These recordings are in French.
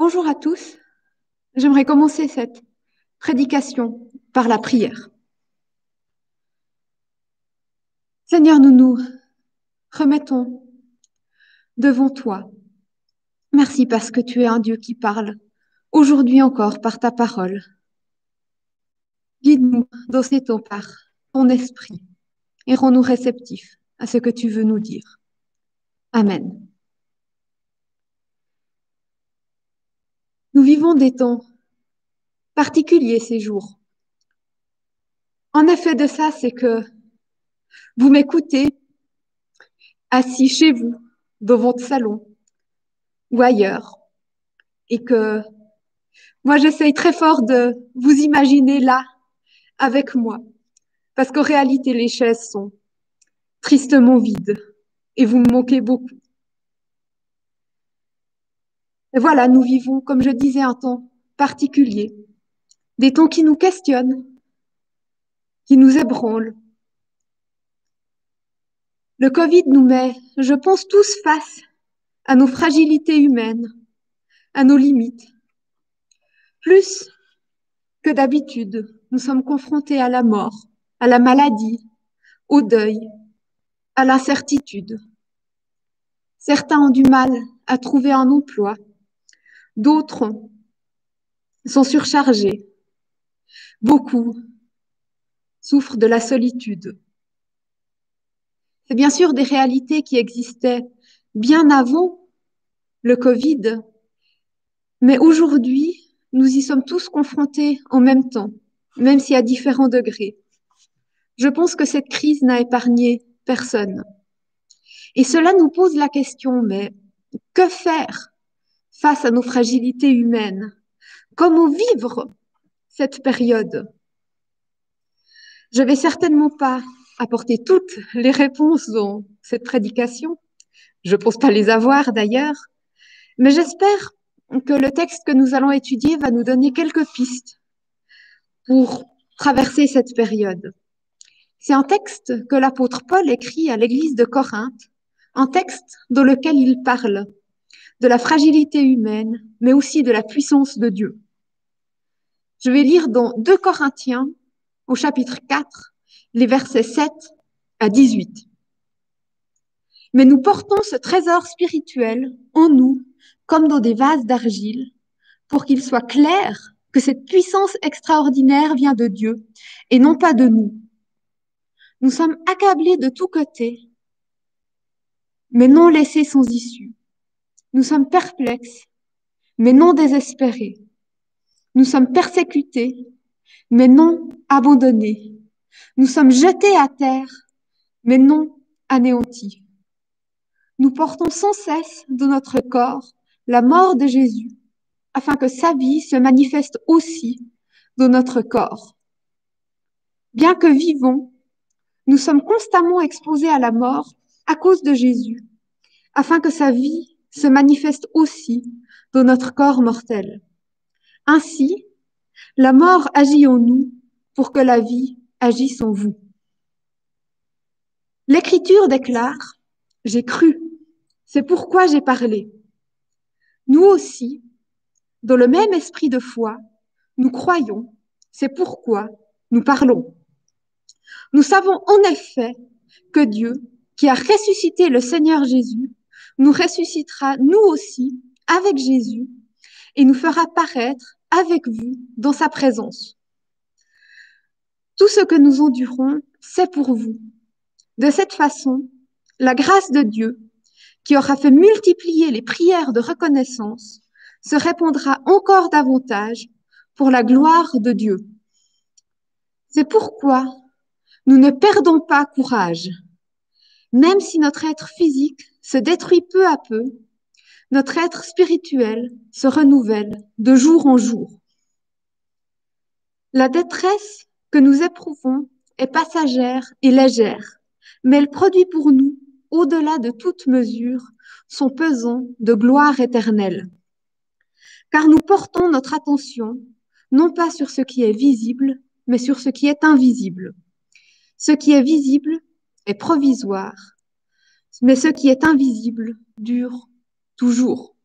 Bonjour à tous. J'aimerais commencer cette prédication par la prière. Seigneur, nous nous remettons devant toi. Merci parce que tu es un Dieu qui parle aujourd'hui encore par ta parole. Guide-nous dans ces temps par ton esprit et rends-nous réceptifs à ce que tu veux nous dire. Amen. Nous vivons des temps particuliers ces jours. En effet de ça, c'est que vous m'écoutez assis chez vous, dans votre salon ou ailleurs, et que moi j'essaye très fort de vous imaginer là avec moi, parce qu'en réalité les chaises sont tristement vides et vous me manquez beaucoup. Et voilà, nous vivons, comme je disais, un temps particulier, des temps qui nous questionnent, qui nous ébranlent. Le Covid nous met, je pense, tous face à nos fragilités humaines, à nos limites. Plus que d'habitude, nous sommes confrontés à la mort, à la maladie, au deuil, à l'incertitude. Certains ont du mal à trouver un emploi, d'autres sont surchargés. Beaucoup souffrent de la solitude. C'est bien sûr des réalités qui existaient bien avant le Covid, mais aujourd'hui, nous y sommes tous confrontés en même temps, même si à différents degrés. Je pense que cette crise n'a épargné personne. Et cela nous pose la question, mais que faire face à nos fragilités humaines? Comment vivre cette période? Je vais certainement pas apporter toutes les réponses dans cette prédication. Je pense pas les avoir d'ailleurs, mais j'espère que le texte que nous allons étudier va nous donner quelques pistes pour traverser cette période. C'est un texte que l'apôtre Paul écrit à l'église de Corinthe, un texte dans lequel il parle de la fragilité humaine, mais aussi de la puissance de Dieu. Je vais lire dans 2 Corinthiens, au chapitre 4, les versets 7 à 18. Mais nous portons ce trésor spirituel en nous, comme dans des vases d'argile, pour qu'il soit clair que cette puissance extraordinaire vient de Dieu et non pas de nous. Nous sommes accablés de tous côtés, mais non laissés sans issue. Nous sommes perplexes, mais non désespérés. Nous sommes persécutés, mais non abandonnés. Nous sommes jetés à terre, mais non anéantis. Nous portons sans cesse dans notre corps la mort de Jésus, afin que sa vie se manifeste aussi dans notre corps. Bien que vivants, nous sommes constamment exposés à la mort à cause de Jésus, afin que sa vie se manifeste aussi dans notre corps mortel. Ainsi, la mort agit en nous pour que la vie agisse en vous. L'Écriture déclare « J'ai cru, c'est pourquoi j'ai parlé ». Nous aussi, dans le même esprit de foi, nous croyons, c'est pourquoi nous parlons. Nous savons en effet que Dieu, qui a ressuscité le Seigneur Jésus, nous ressuscitera nous aussi avec Jésus et nous fera paraître avec vous dans sa présence. Tout ce que nous endurons, c'est pour vous. De cette façon, la grâce de Dieu, qui aura fait multiplier les prières de reconnaissance, se répandra encore davantage pour la gloire de Dieu. C'est pourquoi nous ne perdons pas courage. Même si notre être physique se détruit peu à peu, notre être spirituel se renouvelle de jour en jour. La détresse que nous éprouvons est passagère et légère, mais elle produit pour nous, au-delà de toute mesure, son pesant de gloire éternelle. Car nous portons notre attention non pas sur ce qui est visible, mais sur ce qui est invisible. Ce qui est visible est provisoire, mais ce qui est invisible dure toujours.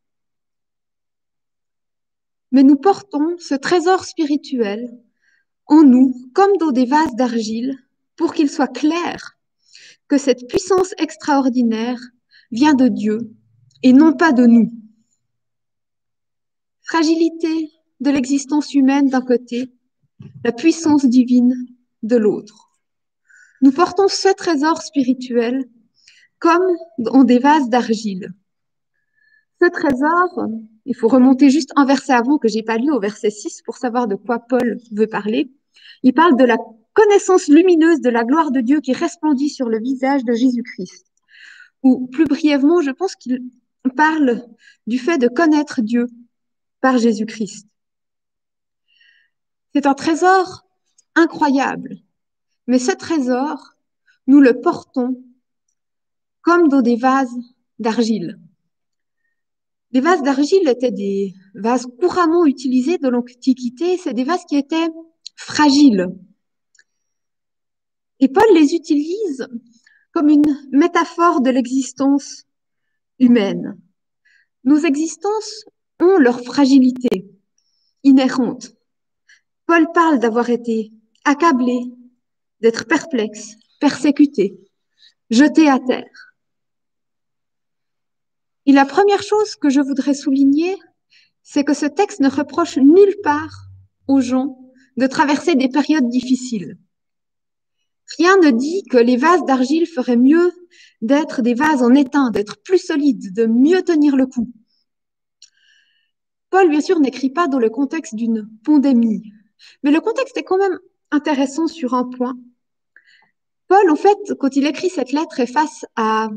mais nous portons ce trésor spirituel en nous comme dans des vases d'argile pour qu'il soit clair que cette puissance extraordinaire vient de Dieu et non pas de nous. Fragilité de l'existence humaine d'un côté, la puissance divine de l'autre. Nous portons ce trésor spirituel comme dans des vases d'argile. Ce trésor, il faut remonter juste un verset avant que j'ai pas lu, au verset 6, pour savoir de quoi Paul veut parler. Il parle de la connaissance lumineuse de la gloire de Dieu qui resplendit sur le visage de Jésus-Christ. Ou plus brièvement, je pense qu'il parle du fait de connaître Dieu par Jésus-Christ. C'est un trésor incroyable, mais ce trésor, nous le portons comme dans des vases d'argile. Les vases d'argile étaient des vases couramment utilisés de l'Antiquité, c'est des vases qui étaient fragiles. Et Paul les utilise comme une métaphore de l'existence humaine. Nos existences ont leur fragilité inhérente. Paul parle d'avoir été accablé, d'être perplexe, persécuté, jeté à terre. Et la première chose que je voudrais souligner, c'est que ce texte ne reproche nulle part aux gens de traverser des périodes difficiles. Rien ne dit que les vases d'argile feraient mieux d'être des vases en étain, d'être plus solides, de mieux tenir le coup. Paul, bien sûr, n'écrit pas dans le contexte d'une pandémie, mais le contexte est quand même intéressant sur un point. Paul, en fait, quand il écrit cette lettre, est face à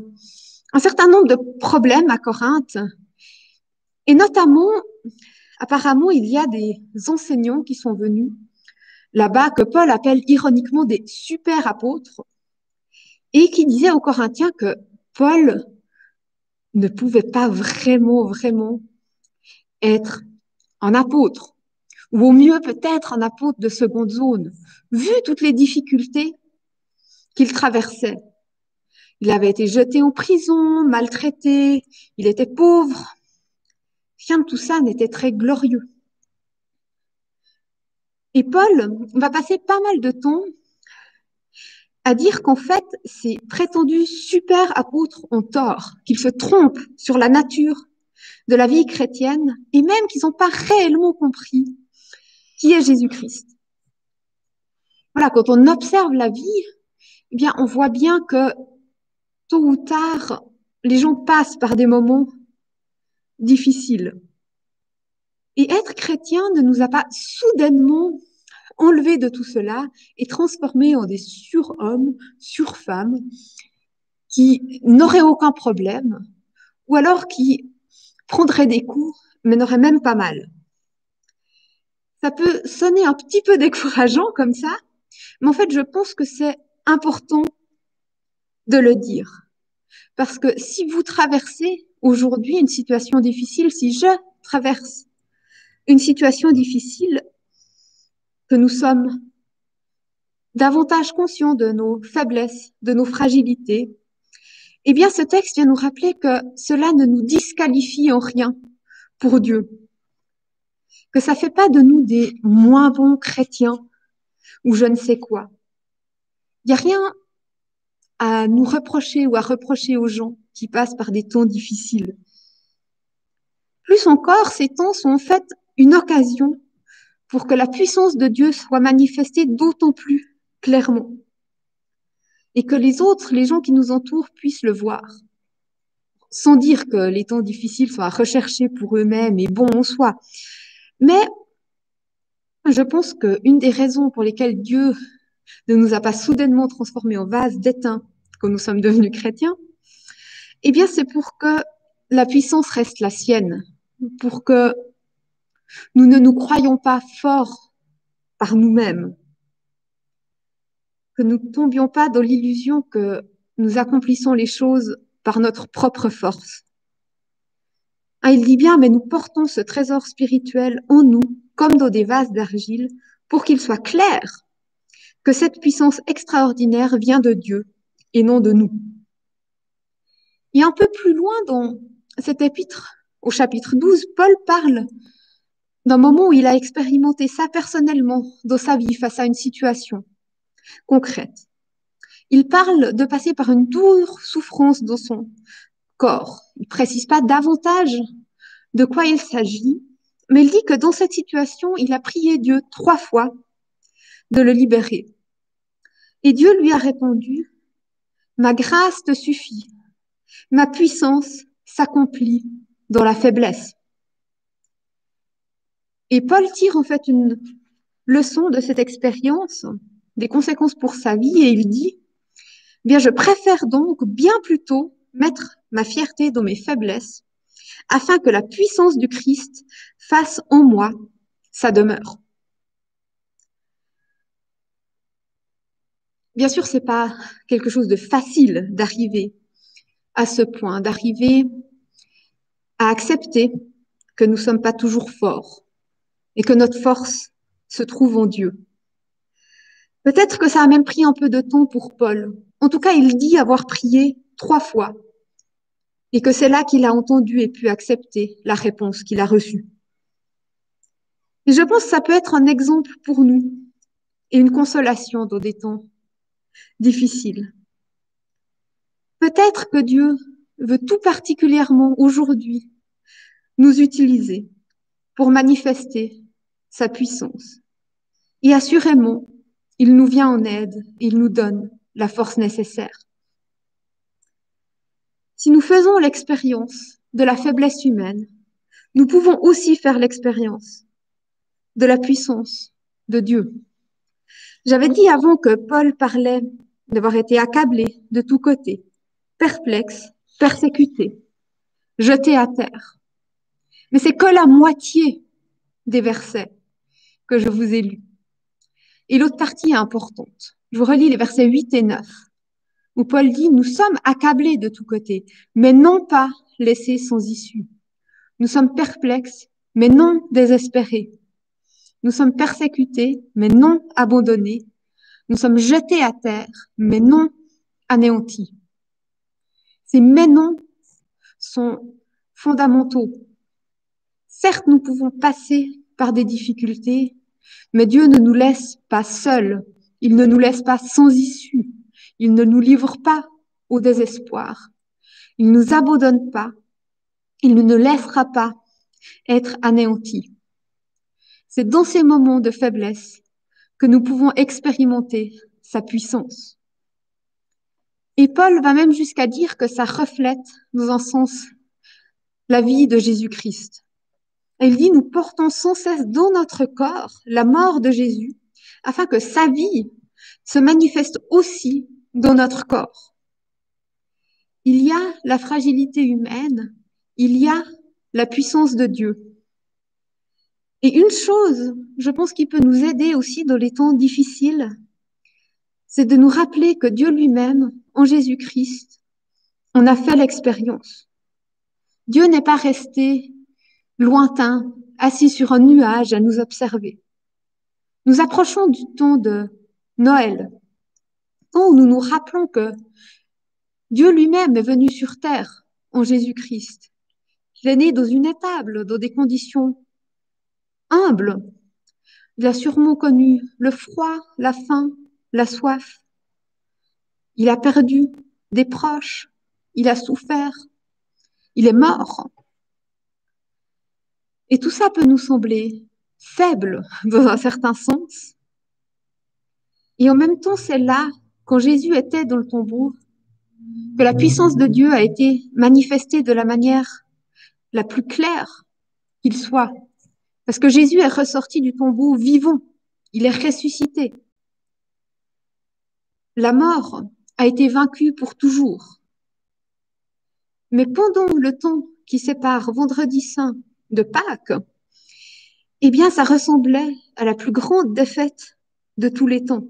un certain nombre de problèmes à Corinthe, et notamment, apparemment, il y a des enseignants qui sont venus là-bas, que Paul appelle ironiquement des super apôtres, et qui disaient aux Corinthiens que Paul ne pouvait pas vraiment être un apôtre, ou au mieux peut-être un apôtre de seconde zone, vu toutes les difficultés qu'il traversait. Il avait été jeté en prison, maltraité, il était pauvre. Rien de tout ça n'était très glorieux. Et Paul va passer pas mal de temps à dire qu'en fait, ces prétendus super apôtres ont tort, qu'ils se trompent sur la nature de la vie chrétienne et même qu'ils n'ont pas réellement compris qui est Jésus-Christ. Voilà, quand on observe la vie, eh bien, on voit bien que tôt ou tard, les gens passent par des moments difficiles. Et être chrétien ne nous a pas soudainement enlevés de tout cela et transformés en des surhommes, surfemmes, qui n'auraient aucun problème, ou alors qui prendraient des coups, mais n'auraient même pas mal. Ça peut sonner un petit peu décourageant comme ça, mais en fait, je pense que c'est important de le dire. Parce que si vous traversez aujourd'hui une situation difficile, si je traverse une situation difficile, que nous sommes davantage conscients de nos faiblesses, de nos fragilités, eh bien, ce texte vient nous rappeler que cela ne nous disqualifie en rien pour Dieu, que ça fait pas de nous des moins bons chrétiens ou je ne sais quoi. Il n'y a rien à nous reprocher ou à reprocher aux gens qui passent par des temps difficiles. Plus encore, ces temps sont en fait une occasion pour que la puissance de Dieu soit manifestée d'autant plus clairement et que les autres, les gens qui nous entourent, puissent le voir. Sans dire que les temps difficiles soient à rechercher pour eux-mêmes et bons en soi. Mais je pense qu'une des raisons pour lesquelles Dieu ne nous a pas soudainement transformés en vase d'étain quand nous sommes devenus chrétiens, eh bien, c'est pour que la puissance reste la sienne, pour que nous ne nous croyions pas forts par nous-mêmes, que nous ne tombions pas dans l'illusion que nous accomplissons les choses par notre propre force. Ah, il dit bien, mais nous portons ce trésor spirituel en nous, comme dans des vases d'argile, pour qu'il soit clair que cette puissance extraordinaire vient de Dieu et non de nous. Et un peu plus loin dans cet épître, au chapitre 12, Paul parle d'un moment où il a expérimenté ça personnellement dans sa vie face à une situation concrète. Il parle de passer par une dure souffrance dans son corps. Il ne précise pas davantage de quoi il s'agit, mais il dit que dans cette situation, il a prié Dieu 3 fois de le libérer. Et Dieu lui a répondu, ma grâce te suffit, ma puissance s'accomplit dans la faiblesse. Et Paul tire en fait une leçon de cette expérience, des conséquences pour sa vie, et il dit, bien, je préfère donc bien plutôt mettre ma fierté dans mes faiblesses, afin que la puissance du Christ fasse en moi sa demeure. Bien sûr, c'est pas quelque chose de facile d'arriver à ce point, d'arriver à accepter que nous ne sommes pas toujours forts et que notre force se trouve en Dieu. Peut-être que ça a même pris un peu de temps pour Paul. En tout cas, il dit avoir prié 3 fois et que c'est là qu'il a entendu et pu accepter la réponse qu'il a reçue. Et je pense que ça peut être un exemple pour nous et une consolation dans des temps difficiles. Peut-être que Dieu veut tout particulièrement aujourd'hui nous utiliser pour manifester sa puissance. Et assurément, il nous vient en aide, il nous donne la force nécessaire. Si nous faisons l'expérience de la faiblesse humaine, nous pouvons aussi faire l'expérience de la puissance de Dieu. J'avais dit avant que Paul parlait d'avoir été accablé de tous côtés, perplexe, persécuté, jeté à terre. Mais c'est que la moitié des versets que je vous ai lus. Et l'autre partie est importante. Je vous relis les versets 8 et 9, où Paul dit, nous sommes accablés de tous côtés, mais non pas laissés sans issue. Nous sommes perplexes, mais non désespérés. Nous sommes persécutés, mais non abandonnés. Nous sommes jetés à terre, mais non anéantis. Ces mais non sont fondamentaux. Certes, nous pouvons passer par des difficultés, mais Dieu ne nous laisse pas seuls. Il ne nous laisse pas sans issue. Il ne nous livre pas au désespoir. Il ne nous abandonne pas. Il ne nous laissera pas être anéantis. C'est dans ces moments de faiblesse que nous pouvons expérimenter sa puissance. Et Paul va même jusqu'à dire que ça reflète, dans un sens, la vie de Jésus-Christ. Il dit, nous portons sans cesse dans notre corps la mort de Jésus, afin que sa vie se manifeste aussi dans notre corps. Il y a la fragilité humaine, il y a la puissance de Dieu. Et une chose, je pense, qui peut nous aider aussi dans les temps difficiles, c'est de nous rappeler que Dieu lui-même, en Jésus-Christ, en a fait l'expérience. Dieu n'est pas resté lointain, assis sur un nuage à nous observer. Nous approchons du temps de Noël, temps où nous nous rappelons que Dieu lui-même est venu sur terre en Jésus-Christ. Il est né dans une étable, dans des conditions humbles. Il a sûrement connu le froid, la faim, la soif. Il a perdu des proches, il a souffert, il est mort. Et tout ça peut nous sembler faible dans un certain sens. Et en même temps, c'est là, quand Jésus était dans le tombeau, que la puissance de Dieu a été manifestée de la manière la plus claire qu'il soit. Parce que Jésus est ressorti du tombeau vivant, il est ressuscité. La mort a été vaincue pour toujours. Mais pendant le temps qui sépare Vendredi Saint de Pâques, eh bien, ça ressemblait à la plus grande défaite de tous les temps.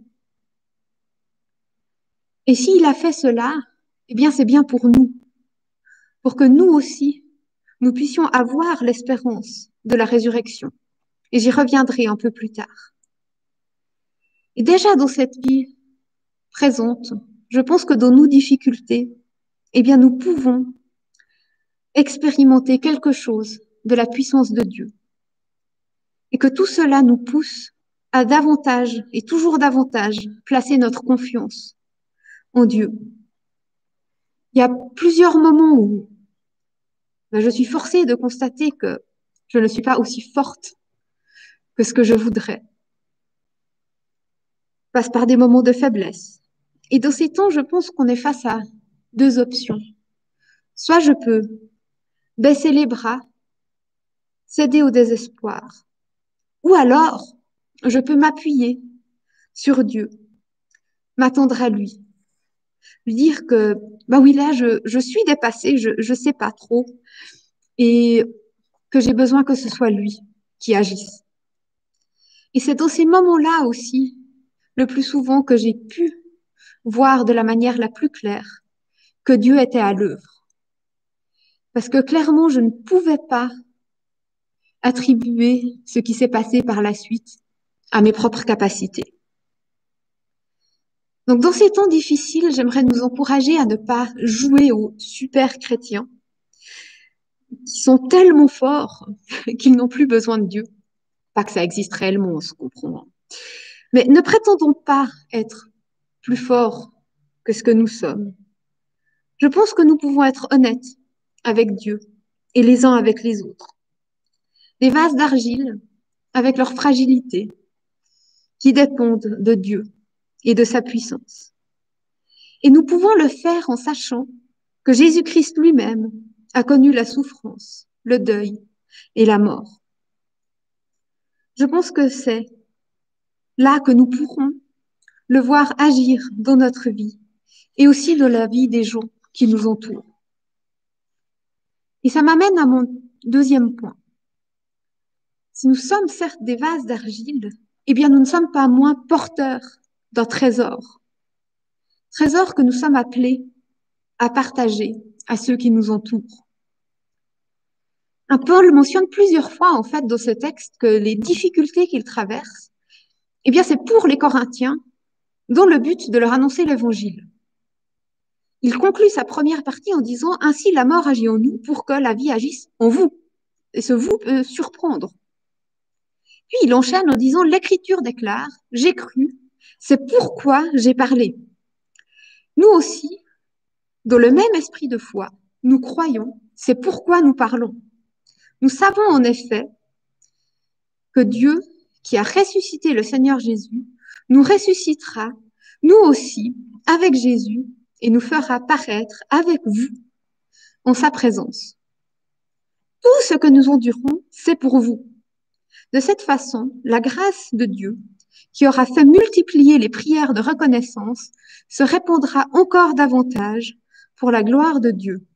Et s'il a fait cela, eh bien, c'est bien pour que nous aussi, nous puissions avoir l'espérance de la résurrection. Et j'y reviendrai un peu plus tard. Et déjà dans cette vie présente, je pense que dans nos difficultés, eh bien, nous pouvons expérimenter quelque chose de la puissance de Dieu. et que tout cela nous pousse à davantage et toujours davantage placer notre confiance en Dieu. Il y a plusieurs moments où je suis forcée de constater que je ne suis pas aussi forte que ce que je voudrais. Je passe par des moments de faiblesse. Et dans ces temps, je pense qu'on est face à deux options. Soit je peux baisser les bras, céder au désespoir, ou alors je peux m'appuyer sur Dieu, m'attendre à lui, lui dire que, bah oui, là, je suis dépassée, je sais pas trop, et que j'ai besoin que ce soit lui qui agisse. Et c'est dans ces moments-là aussi, le plus souvent, que j'ai pu voir de la manière la plus claire que Dieu était à l'œuvre. Parce que clairement, je ne pouvais pas attribuer ce qui s'est passé par la suite à mes propres capacités. Donc, dans ces temps difficiles, j'aimerais nous encourager à ne pas jouer aux super chrétiens qui sont tellement forts qu'ils n'ont plus besoin de Dieu. Pas que ça existe réellement, on se comprend. Mais ne prétendons pas être plus forts que ce que nous sommes. Je pense que nous pouvons être honnêtes avec Dieu et les uns avec les autres. Des vases d'argile avec leur fragilité qui dépendent de Dieu et de sa puissance. Et nous pouvons le faire en sachant que Jésus-Christ lui-même a connu la souffrance, le deuil et la mort. Je pense que c'est là que nous pourrons le voir agir dans notre vie et aussi dans la vie des gens qui nous entourent. Et ça m'amène à mon deuxième point. Si nous sommes certes des vases d'argile, eh bien nous ne sommes pas moins porteurs d'un trésor. Trésor que nous sommes appelés à partager à ceux qui nous entourent. Paul mentionne plusieurs fois, en fait, dans ce texte que les difficultés qu'il traverse, eh bien, c'est pour les Corinthiens dans le but de leur annoncer l'évangile. Il conclut sa première partie en disant « Ainsi la mort agit en nous pour que la vie agisse en vous ». Et ce « vous » peut surprendre. Puis il enchaîne en disant « L'Écriture déclare « J'ai cru, c'est pourquoi j'ai parlé ». Nous aussi, dans le même esprit de foi, nous croyons, c'est pourquoi nous parlons. Nous savons en effet que Dieu, qui a ressuscité le Seigneur Jésus, nous ressuscitera, nous aussi, avec Jésus, et nous fera paraître avec vous en sa présence. Tout ce que nous endurons, c'est pour vous. De cette façon, la grâce de Dieu, qui aura fait multiplier les prières de reconnaissance, se répandra encore davantage pour la gloire de Dieu.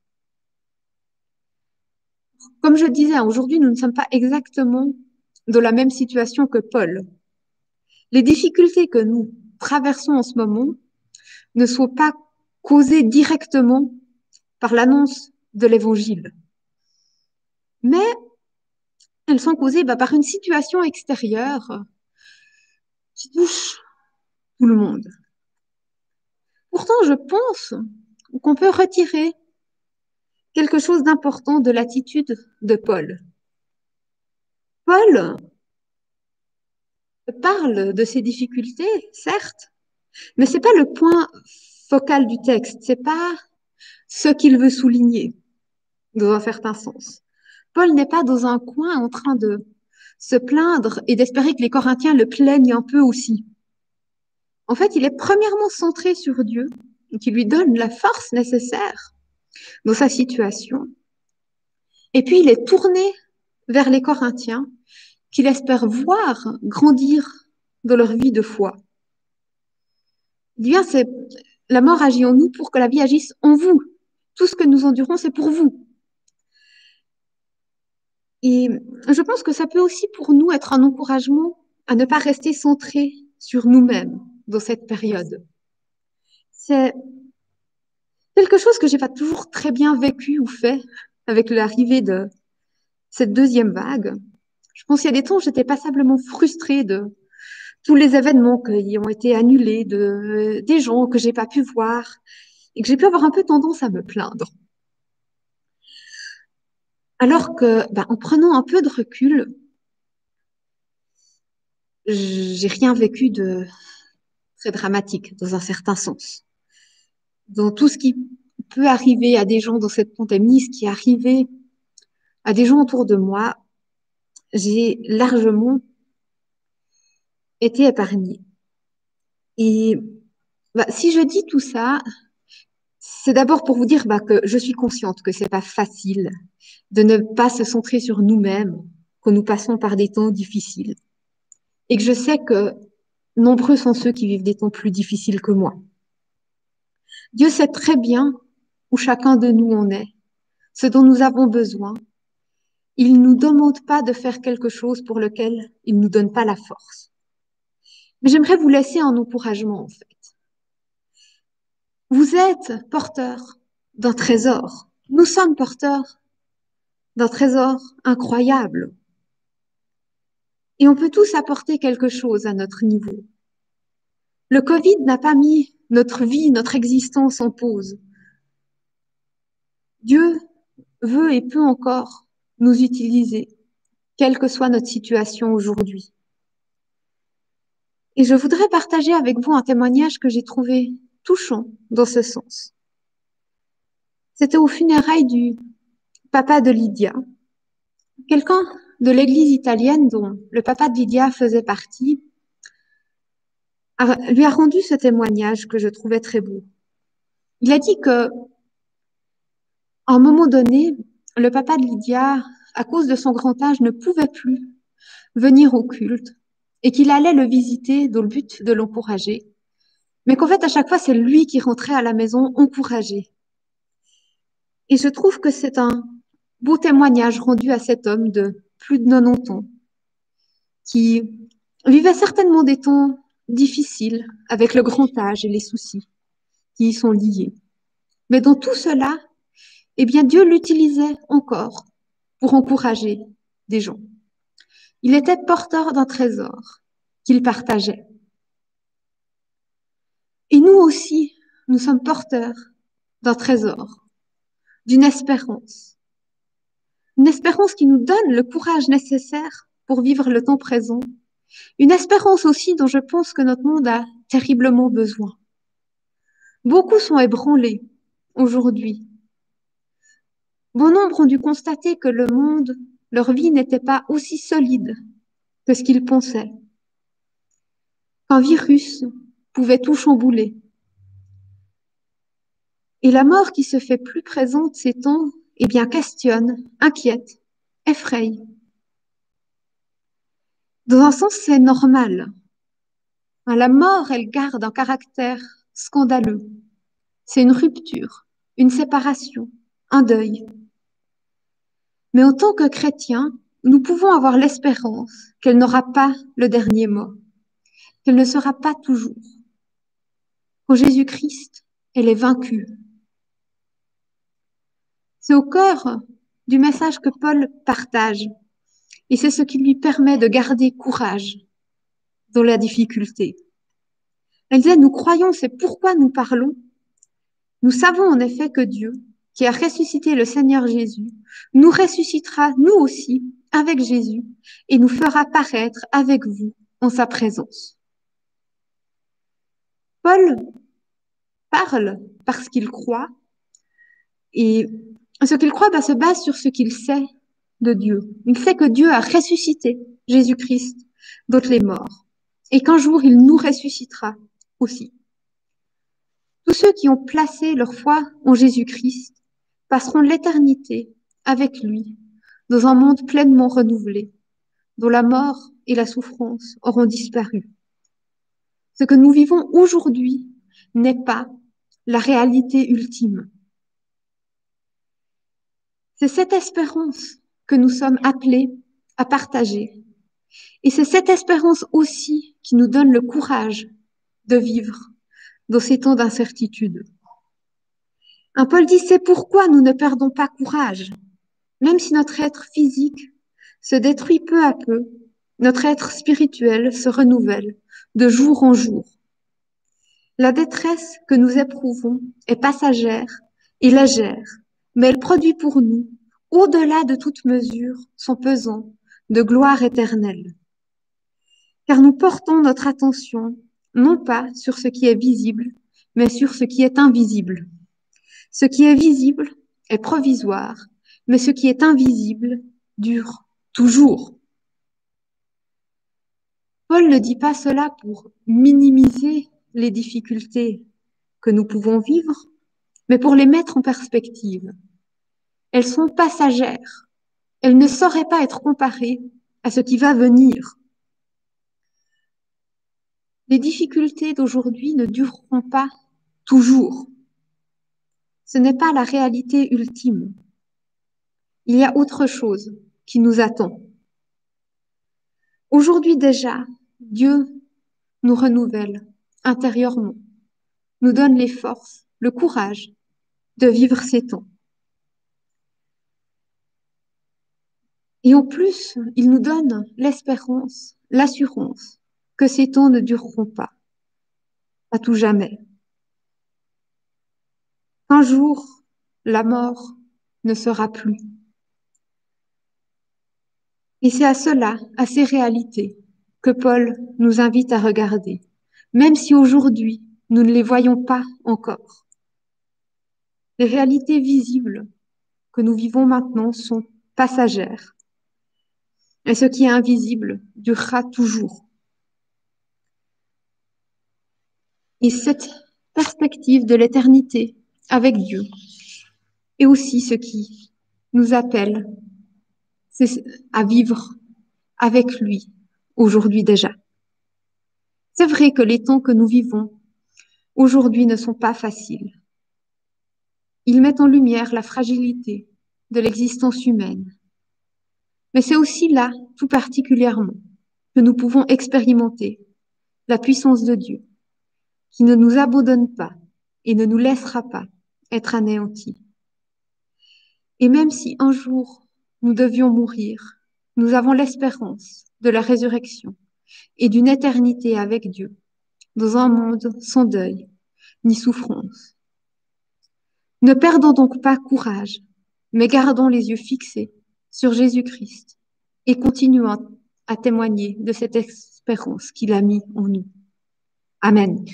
Comme je disais, aujourd'hui, nous ne sommes pas exactement dans la même situation que Paul. Les difficultés que nous traversons en ce moment ne sont pas causées directement par l'annonce de l'Évangile, mais elles sont causées par une situation extérieure qui touche tout le monde. Pourtant, je pense qu'on peut retirer quelque chose d'important de l'attitude de Paul. Paul parle de ses difficultés, certes, mais c'est pas le point focal du texte, c'est pas ce qu'il veut souligner dans un certain sens. Paul n'est pas dans un coin en train de se plaindre et d'espérer que les Corinthiens le plaignent un peu aussi. En fait, il est premièrement centré sur Dieu, qui lui donne la force nécessaire dans sa situation. Et puis, il est tourné vers les Corinthiens, qu'il espère voir grandir dans leur vie de foi. Il dit bien, c'est la mort agit en nous pour que la vie agisse en vous. Tout ce que nous endurons, c'est pour vous. Et je pense que ça peut aussi pour nous être un encouragement à ne pas rester centré sur nous-mêmes dans cette période. C'est quelque chose que j'ai pas toujours très bien vécu ou fait avec l'arrivée de cette deuxième vague. Je pense qu'il y a des temps où j'étais passablement frustrée de tous les événements qui ont été annulés, des gens que j'ai pas pu voir et que j'ai pu avoir un peu tendance à me plaindre. Alors que, en prenant un peu de recul, j'ai rien vécu de très dramatique dans un certain sens. Dans tout ce qui peut arriver à des gens dans cette pandémie, ce qui est arrivé à des gens autour de moi, j'ai largement été épargnée. Et si je dis tout ça, c'est d'abord pour vous dire que je suis consciente que c'est pas facile de ne pas se centrer sur nous-mêmes quand nous passons par des temps difficiles. Et que je sais que nombreux sont ceux qui vivent des temps plus difficiles que moi. Dieu sait très bien où chacun de nous en est, ce dont nous avons besoin. Il ne nous demande pas de faire quelque chose pour lequel il ne nous donne pas la force. Mais j'aimerais vous laisser un encouragement, en fait. Vous êtes porteur d'un trésor. Nous sommes porteurs d'un trésor incroyable. Et on peut tous apporter quelque chose à notre niveau. Le Covid n'a pas mis notre vie, notre existence en pause. Dieu veut et peut encore nous utiliser, quelle que soit notre situation aujourd'hui. Et je voudrais partager avec vous un témoignage que j'ai trouvé touchant dans ce sens. C'était aux funérailles du papa de Lydia. Quelqu'un de l'église italienne dont le papa de Lydia faisait partie lui a rendu ce témoignage que je trouvais très beau. Il a dit que, à un moment donné, le papa de Lydia, à cause de son grand âge, ne pouvait plus venir au culte et qu'il allait le visiter dans le but de l'encourager. Mais qu'en fait, à chaque fois, c'est lui qui rentrait à la maison encouragé. Et je trouve que c'est un beau témoignage rendu à cet homme de plus de 90 ans qui vivait certainement des temps difficiles avec le grand âge et les soucis qui y sont liés. Mais dans tout cela, eh bien, Dieu l'utilisait encore pour encourager des gens. Il était porteur d'un trésor qu'il partageait. Et nous aussi, nous sommes porteurs d'un trésor, d'une espérance. Une espérance qui nous donne le courage nécessaire pour vivre le temps présent. Une espérance aussi dont je pense que notre monde a terriblement besoin. Beaucoup sont ébranlés aujourd'hui. Bon nombre ont dû constater que le monde, leur vie n'était pas aussi solide que ce qu'ils pensaient. Qu'un virus pouvait tout chambouler. Et la mort qui se fait plus présente ces temps, eh bien, questionne, inquiète, effraie. Dans un sens, c'est normal. La mort, elle garde un caractère scandaleux. C'est une rupture, une séparation, un deuil. Mais en tant que chrétiens, nous pouvons avoir l'espérance qu'elle n'aura pas le dernier mot, qu'elle ne sera pas toujours. Qu'en Jésus-Christ, elle est vaincue. C'est au cœur du message que Paul partage, et c'est ce qui lui permet de garder courage dans la difficulté. Elle disait, nous croyons, c'est pourquoi nous parlons. Nous savons en effet que Dieu, qui a ressuscité le Seigneur Jésus, nous ressuscitera, nous aussi, avec Jésus, et nous fera paraître avec vous en sa présence. Paul parle parce qu'il croit, et ce qu'il croit se base sur ce qu'il sait de Dieu. Il sait que Dieu a ressuscité Jésus-Christ d'entre les morts, et qu'un jour il nous ressuscitera aussi. Tous ceux qui ont placé leur foi en Jésus-Christ passeront l'éternité avec lui dans un monde pleinement renouvelé, dont la mort et la souffrance auront disparu. Ce que nous vivons aujourd'hui n'est pas la réalité ultime. C'est cette espérance que nous sommes appelés à partager. Et c'est cette espérance aussi qui nous donne le courage de vivre dans ces temps d'incertitude. Paul dit, c'est pourquoi nous ne perdons pas courage. Même si notre être physique se détruit peu à peu, notre être spirituel se renouvelle de jour en jour. La détresse que nous éprouvons est passagère et légère, mais elle produit pour nous, au-delà de toute mesure, son pesant de gloire éternelle. car nous portons notre attention non pas sur ce qui est visible, mais sur ce qui est invisible. Ce qui est visible est provisoire, mais ce qui est invisible dure toujours. Paul ne dit pas cela pour minimiser les difficultés que nous pouvons vivre, mais pour les mettre en perspective. Elles sont passagères. Elles ne sauraient pas être comparées à ce qui va venir. Les difficultés d'aujourd'hui ne dureront pas toujours. Ce n'est pas la réalité ultime. Il y a autre chose qui nous attend. Aujourd'hui déjà, Dieu nous renouvelle intérieurement, nous donne les forces, le courage de vivre ces temps. Et en plus, il nous donne l'espérance, l'assurance que ces temps ne dureront pas, à tout jamais. Un jour, la mort ne sera plus. Et c'est à cela, à ces réalités, que Paul nous invite à regarder, même si aujourd'hui, nous ne les voyons pas encore. Les réalités visibles que nous vivons maintenant sont passagères. Et ce qui est invisible durera toujours. Et cette perspective de l'éternité avec Dieu est aussi ce qui nous appelle à vivre avec lui aujourd'hui déjà. C'est vrai que les temps que nous vivons aujourd'hui ne sont pas faciles. Ils mettent en lumière la fragilité de l'existence humaine. Mais c'est aussi là, tout particulièrement, que nous pouvons expérimenter la puissance de Dieu, qui ne nous abandonne pas et ne nous laissera pas être anéantis. Et même si un jour nous devions mourir, nous avons l'espérance de la résurrection et d'une éternité avec Dieu, dans un monde sans deuil ni souffrance. Ne perdons donc pas courage, mais gardons les yeux fixés sur Jésus-Christ et continuons à témoigner de cette espérance qu'il a mis en nous. Amen.